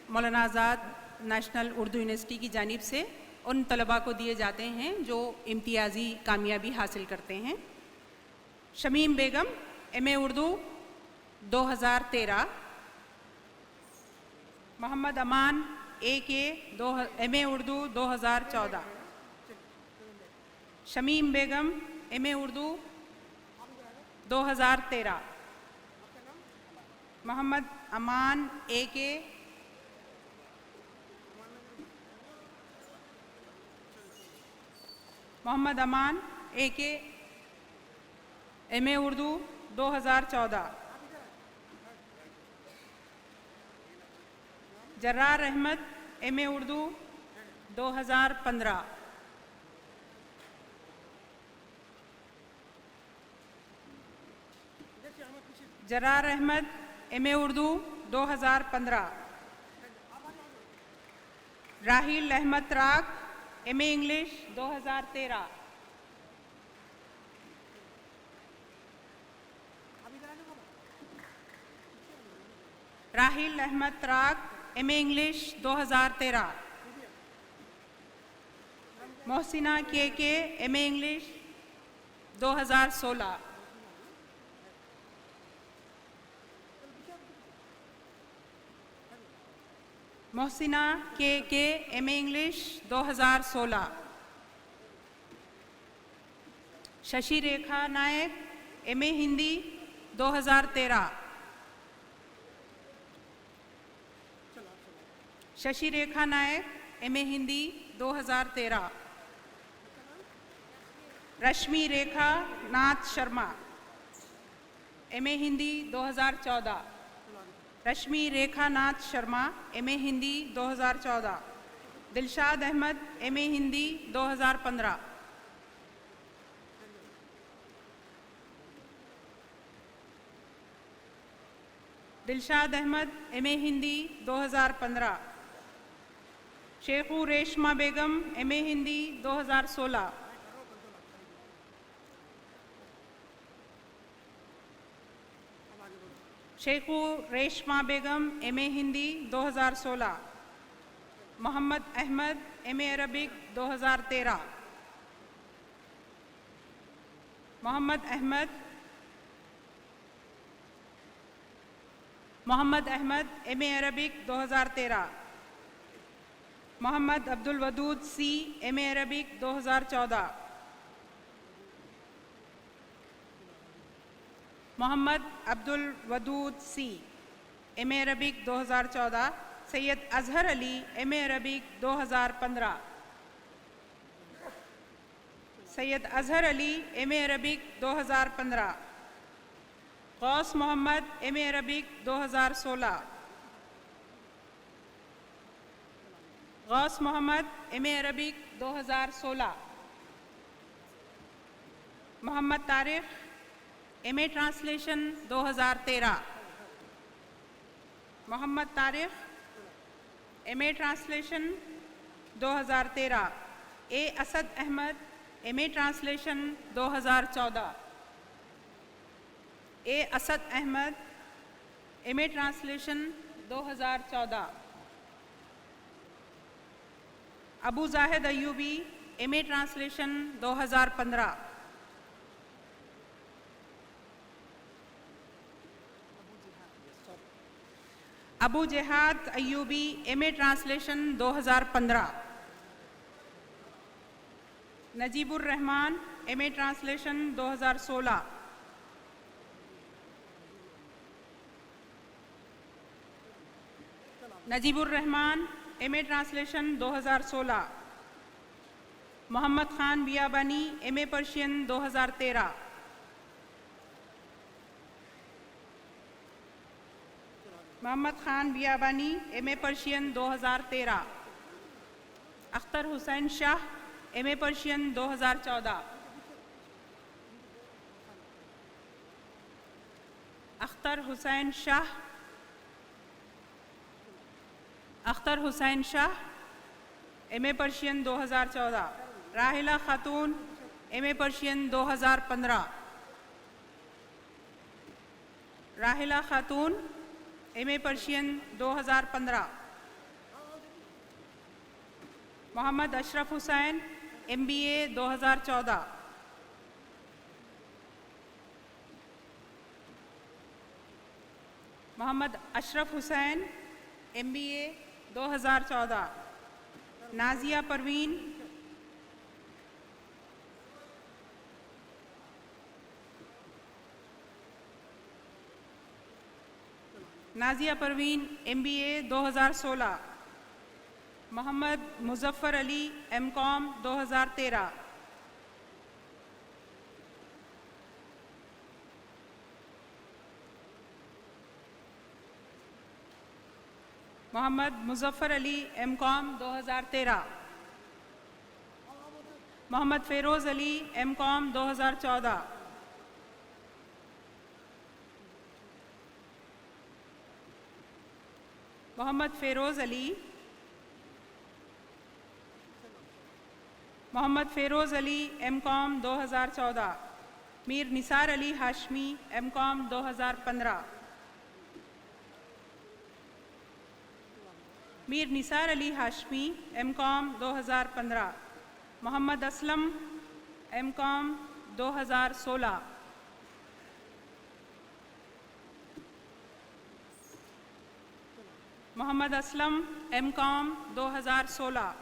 मौलाना आज़ाद national Urdu university की जानिब से उन तलबा को दिए जाते हैं जो इम्तियाज़ी कामयाबी हासिल करते हैं। Shamim Begum MA Urdu 2013, Mohammad Aman AK MA Urdu 2014, Shamim Begum MA Urdu 2013, Mohammad Aman AK Mohammad Aman AK MA Urdu 2014, Zarrar Ahmed MA Urdu 2015, Zarrar Ahmed MA Urdu 2015, Rahil Ahmed Tarak MA English 2013, Rahil Ahmed Tarak MA English 2013, Mohsina KK MA English 2016, Mohsina KK MA English 2016, Shashi Rekha Nayak MA Hindi 2013, Shashi Rekha Nayak MA Hindi 2013, Rashmi Rekha Nath Sharma MA Hindi 2014, Rashmi Rekha Nath Sharma MA Hindi 2014, Dilshad Ahmed MA Hindi 2015, Dilshad Ahmed MA Hindi 2015, Shekhu Reshma Begum MA Hindi 2016, Shekhu Reshma Begum MA Hindi 2016, Mohammad Ahmed MA Arabic 2013, Mohammad Ahmed MA Arabic 2013, Mohammad Abdul Wadood C MA Arabic 2014, Mohammad Abdul Wadood C MA Arabic 2014, Syed Azhar Ali MA Arabic 2015, Syed Azhar Ali MA Arabic 2015, Ghaus Mohammad MA Arabic 2016, Ghaus Mohammad MA Arabic 2016, Mohammad Tariq MA translation 2013, Mohammad Tariq MA translation 2013, A Asad Ahmed MA translation 2014, A Asad Ahmed MA translation 2014, Abu Zahid Ayubi MA translation 2015, Abu Jihad Ayubi MA translation 2015, Najibur Rahman MA translation 2016, Najibur Rahman MA translation 2016, Mohammad Khan Biyabani MA Persian 2013, Mohammad Khan Biyabani MA Persian 2013, Akhtar Hussain Shah MA Persian 2014, Akhtar Hussain Shah MA Persian 2014, Rahila Khatoon MA Persian 2015, Rahila Khatoon MA Persian 2015, Mohammad Ashraf Hussain, MBA 2014। Mohammad Ashraf Hussain, MBA 2014। Nazia Parveen, MBA 2016। Mohammad Muzaffar Ali, MCOM 2013। Mohammad Muzaffar Ali, MCOM 2013। Mohammad Feroz Ali, MCOM 2014। Mohammad Feroz Ali, MCOM 2014। Mir Nisar Ali Hashmi, MCOM 2015। Mir Nisar Ali Hashmi, MCOM 2015। Mohammad Aslam, MCOM 2016। Mohammad Aslam, MCOM 2016।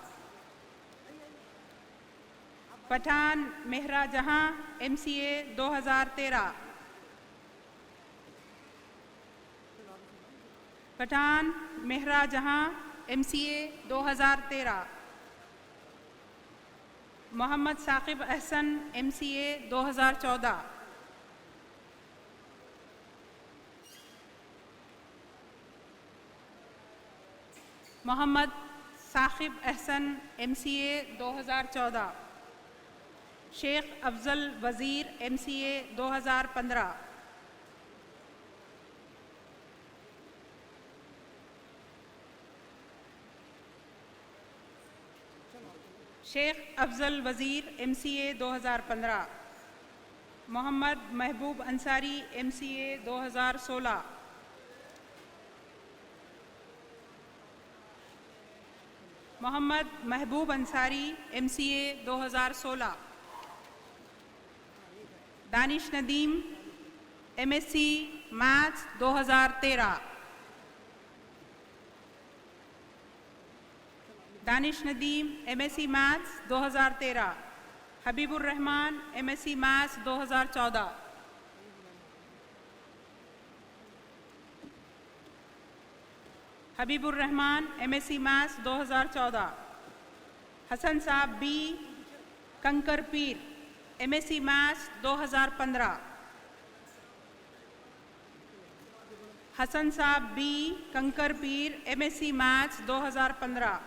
Pathan Mehra जहां, MCA 2013। Pathan Mehra जहां, MCA 2013। Mohammad Saqib Ahsan, MCA 2014। Mohammad Saqib Ahsan, MCA 2014। Sheikh Afzal वज़ीर, MCA 2015। Sheikh Afzal वज़ीर, MCA 2015। Mohammad Mehboob Ansari, MCA 2016। Mohammad Mehboob Ansari, MCA 2016। Danish Nadeem, MSc maths 2013। Danish Nadeem, MSc maths 2013। Habibur Rahman, MSc maths 2014। Habibur Rahman, MSc maths 2014। Hasan Sahab B, Kankar Peer, MSc maths 2015। Hasan Sahab B, Kankar Peer, MSc maths 2015।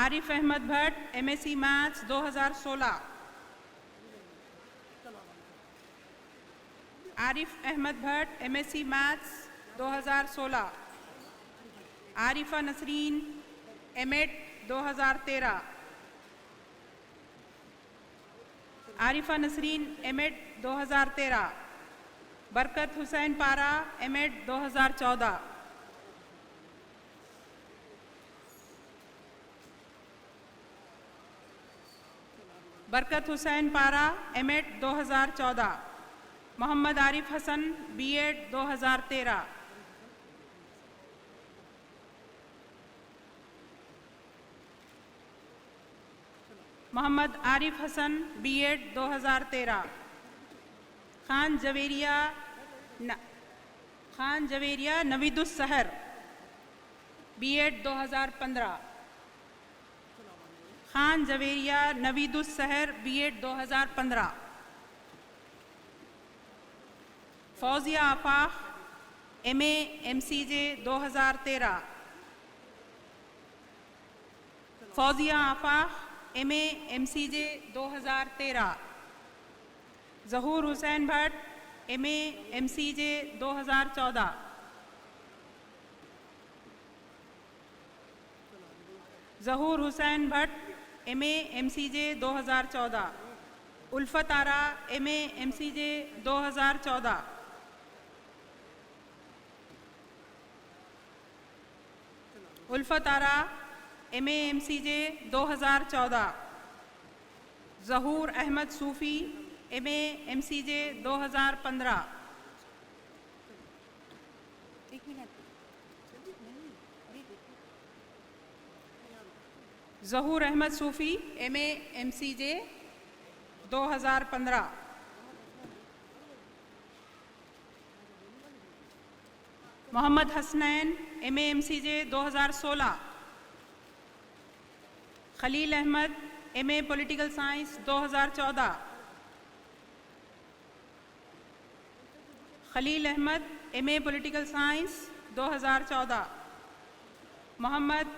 Arif Ahmed Bhat, MSc maths 2016। Arif Ahmed Bhat, MSc maths 2016। Arifa Nasreen, MET 2013। Arifa Nasreen, MET 2013। बरकत हुसैन पारा, MET 2014। बरकत हुसैन पारा, MET 2014। Mohammad Arif Hasan, B.Ed 2013। Mohammad Arif Hasan, B.Ed 2013। Khan Javeria नवीदुस सहर, B.Ed 2015। Khan Javeria नवीदुस सहर, B.Ed 2015। Fauzia आफाक, MA MCJ 2013। Fauzia आफाक, MA MCJ 2013। ज़हूर Hussain Bhatt, MA MCJ 2014। ज़हूर Hussain Bhatt, MA MCJ 2014। Ulfat Ara, MA MCJ 2014। Ulfat Ara, MA MCJ 2014, Zahoor Ahmed Sufi MA MCJ 2015, Zahoor Ahmed Sufi MA MCJ 2015, Mohammad Hasnain MA MCJ 2016, Khalil Ahmed MA political science 2014, Khalil Ahmed MA political science 2014, Mohammad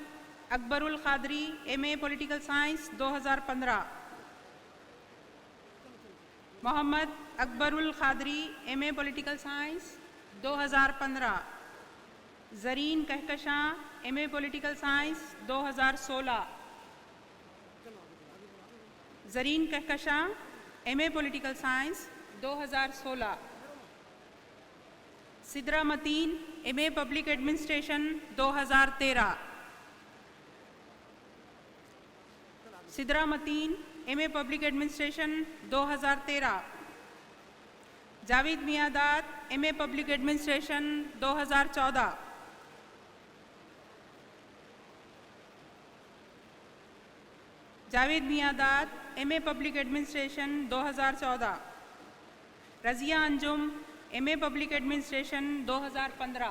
Akbarul Qadri MA political science 2015, Mohammad Akbarul Qadri MA political science 2015, Zareen Kahkashan MA political science 2016, Zareen Kahkashan MA political science 2016, Sidra Mateen MA public administration 2013, Sidra Mateen MA public administration 2013, Javed Miandad MA public administration 2014, Javed Miandad MA public administration 2014, Razia Anjum MA public administration 2015,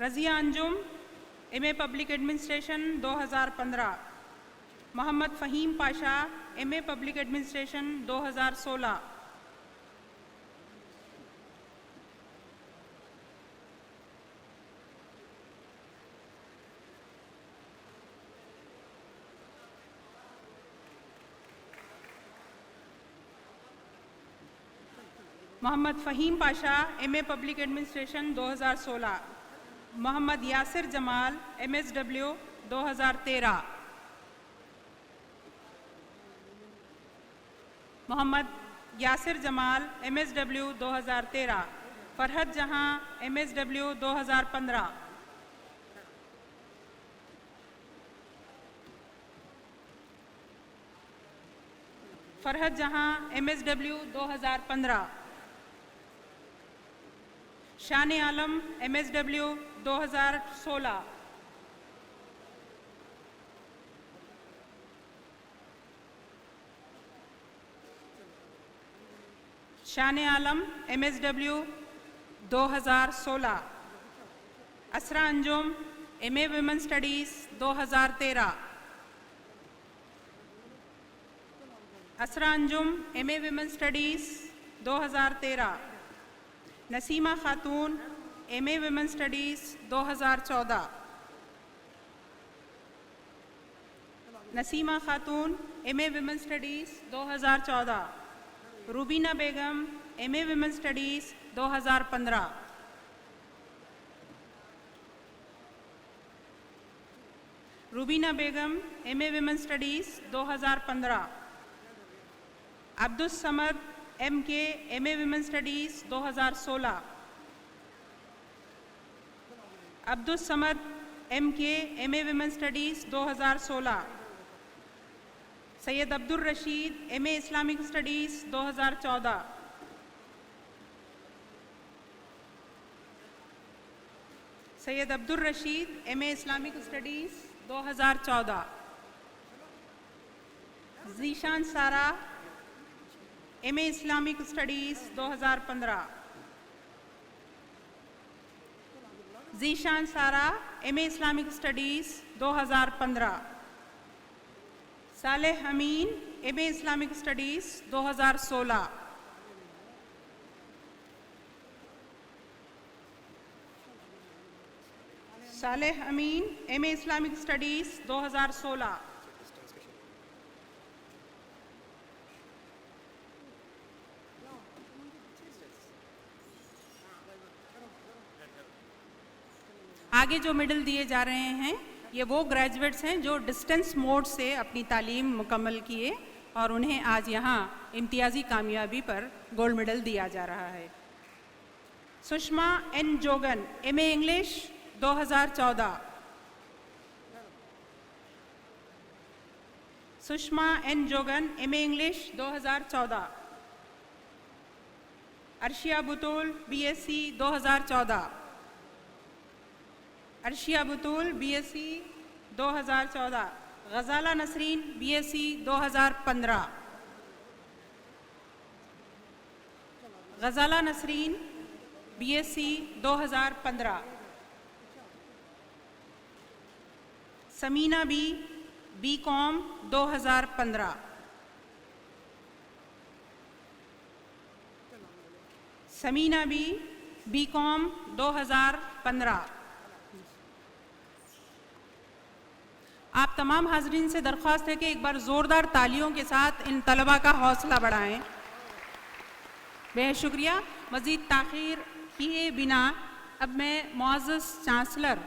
Razia Anjum MA public administration 2015, Mohammad Faheem Pasha MA public administration 2016, Mohammad Faheem Pasha MA public administration 2016, Mohammad Yasir Jamal MSW 2013, Mohammad Yasir Jamal MSW 2013, Farhat Jahan MSW 2015, Farhat Jahan MSW 2015, शान Alam MSW 2016, Shan Alam MSW 2016, Asra Anjum MA women studies 2013, Asra Anjum MA women studies 2013, Nasima Khatoon MA women studies 2014, Nasima Khatoon MA women studies 2014, Rubina Begum MA women studies 2015, Rubina Begum MA women studies 2015, Abdus Samad MK MA women studies 2016, Abdus Samad MK MA women studies 2016, Syed Abdul Rashid MA Islamic studies 2014, Syed Abdul Rashid MA Islamic studies 2014, Zeeshan सारा MA Islamic studies 2015, Zeeshan सारा MA Islamic studies 2015, Saleh अमीन MA Islamic studies 2016, Saleh अमीन MA Islamic studies 2016, आगे जो medal दिए जा रहे हैं ये वो ग्रेजुएट्स हैं जो डिस्टेंस मोड से अपनी तालीम मुकम्मल किए और उन्हें आज यहाँ इम्तियाज़ी कामयाबी पर गोल्ड मेडल दिया जा रहा है। Sushma N Jogan, MA English 2014। Sushma N Jogan, MA English 2014। Arshiya Batool, BSc 2014। Arshiya Batool, BSc 2014। Ghazala Nasreen, BSc 2015। Ghazala Nasreen, BSc 2015। Samina B, BCom 2015। Samina B, BCom 2015। आप तमाम हाजरीन से दरख्वास्त है कि एक बार ज़ोरदार तालियों के साथ इन तलबा का हौसला बढ़ाएं। बेहद शुक्रिया। मज़ीद ताख़ीर किए बिना अब मैं मुअज़्ज़ज़ चांसलर